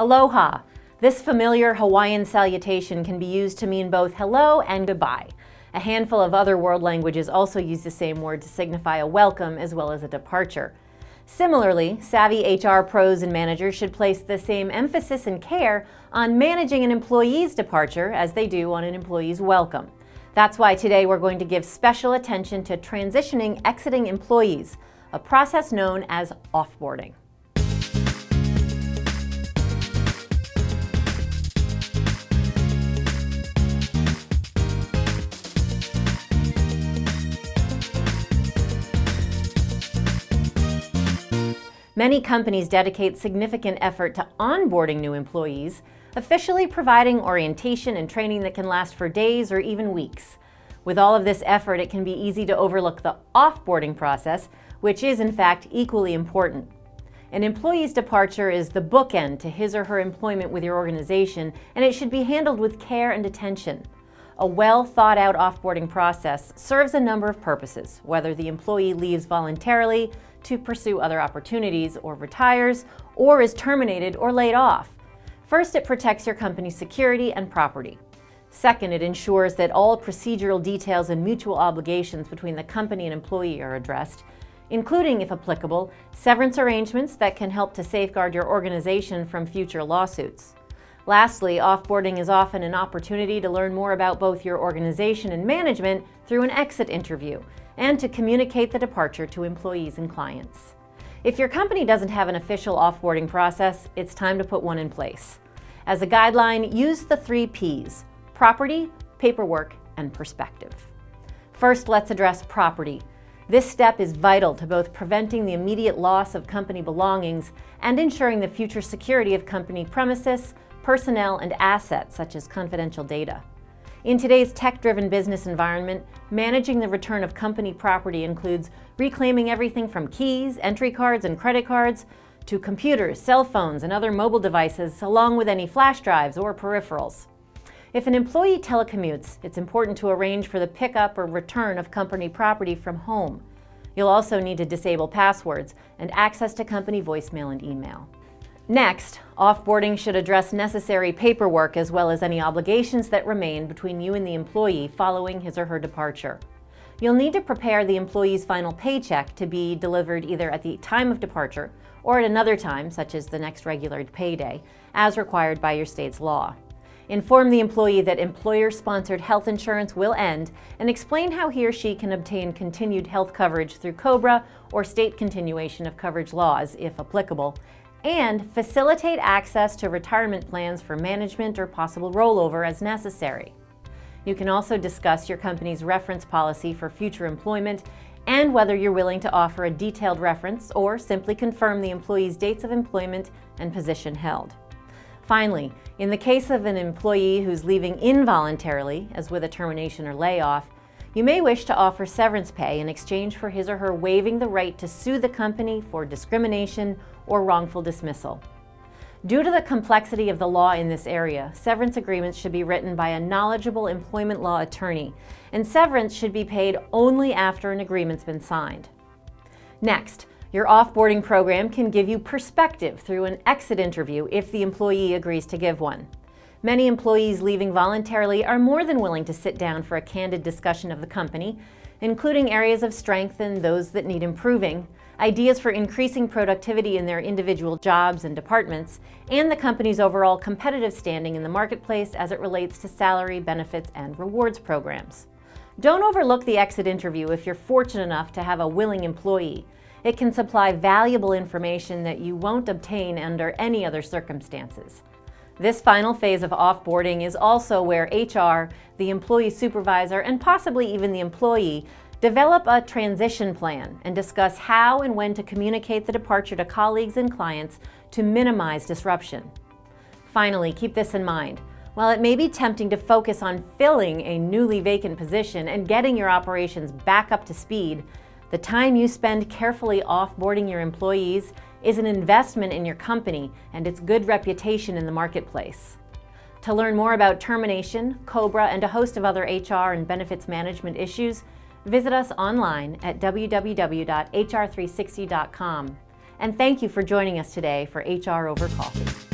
Aloha. This familiar Hawaiian salutation can be used to mean both hello and goodbye. A handful of other world languages also use the same word to signify a welcome as well as a departure. Similarly, savvy HR pros and managers should place the same emphasis and care on managing an employee's departure as they do on an employee's welcome. That's why today we're going to give special attention to transitioning exiting employees, a process known as offboarding. Many companies dedicate significant effort to onboarding new employees, officially providing orientation and training that can last for days or even weeks. With all of this effort, it can be easy to overlook the offboarding process, which is in fact equally important. An employee's departure is the bookend to his or her employment with your organization, and it should be handled with care and attention. A well thought out offboarding process serves a number of purposes, whether the employee leaves voluntarily, to pursue other opportunities, or retires, or is terminated or laid off. First, it protects your company's security and property. Second, it ensures that all procedural details and mutual obligations between the company and employee are addressed, including, if applicable, severance arrangements that can help to safeguard your organization from future lawsuits. Lastly, offboarding is often an opportunity to learn more about both your organization and management through an exit interview, and to communicate the departure to employees and clients. If your company doesn't have an official offboarding process, it's time to put one in place. As a guideline, use the 3 P's: property, paperwork, and perspective. First, let's address property. This step is vital to both preventing the immediate loss of company belongings and ensuring the future security of company premises, personnel, and assets such as confidential data. In today's tech-driven business environment, managing the return of company property includes reclaiming everything from keys, entry cards, and credit cards to computers, cell phones, and other mobile devices, along with any flash drives or peripherals. If an employee telecommutes, it's important to arrange for the pickup or return of company property from home. You'll also need to disable passwords and access to company voicemail and email. Next, offboarding should address necessary paperwork as well as any obligations that remain between you and the employee following his or her departure. You'll need to prepare the employee's final paycheck to be delivered either at the time of departure or at another time, such as the next regular payday, as required by your state's law. Inform the employee that employer-sponsored health insurance will end and explain how he or she can obtain continued health coverage through COBRA or state continuation of coverage laws, if applicable, and facilitate access to retirement plans for management or possible rollover as necessary. You can also discuss your company's reference policy for future employment and whether you're willing to offer a detailed reference or simply confirm the employee's dates of employment and position held. Finally, in the case of an employee who's leaving involuntarily, as with a termination or layoff, you may wish to offer severance pay in exchange for his or her waiving the right to sue the company for discrimination or wrongful dismissal. Due to the complexity of the law in this area, severance agreements should be written by a knowledgeable employment law attorney, and severance should be paid only after an agreement's been signed. Next, your offboarding program can give you perspective through an exit interview if the employee agrees to give one. Many employees leaving voluntarily are more than willing to sit down for a candid discussion of the company, including areas of strength and those that need improving, ideas for increasing productivity in their individual jobs and departments, and the company's overall competitive standing in the marketplace as it relates to salary, benefits, and rewards programs. Don't overlook the exit interview if you're fortunate enough to have a willing employee. It can supply valuable information that you won't obtain under any other circumstances. This final phase of offboarding is also where HR, the employee supervisor, and possibly even the employee develop a transition plan and discuss how and when to communicate the departure to colleagues and clients to minimize disruption. Finally, keep this in mind. While it may be tempting to focus on filling a newly vacant position and getting your operations back up to speed, the time you spend carefully offboarding your employees is an investment in your company and its good reputation in the marketplace. To learn more about termination, COBRA, and a host of other HR and benefits management issues, visit us online at www.hr360.com. And thank you for joining us today for HR Over Coffee.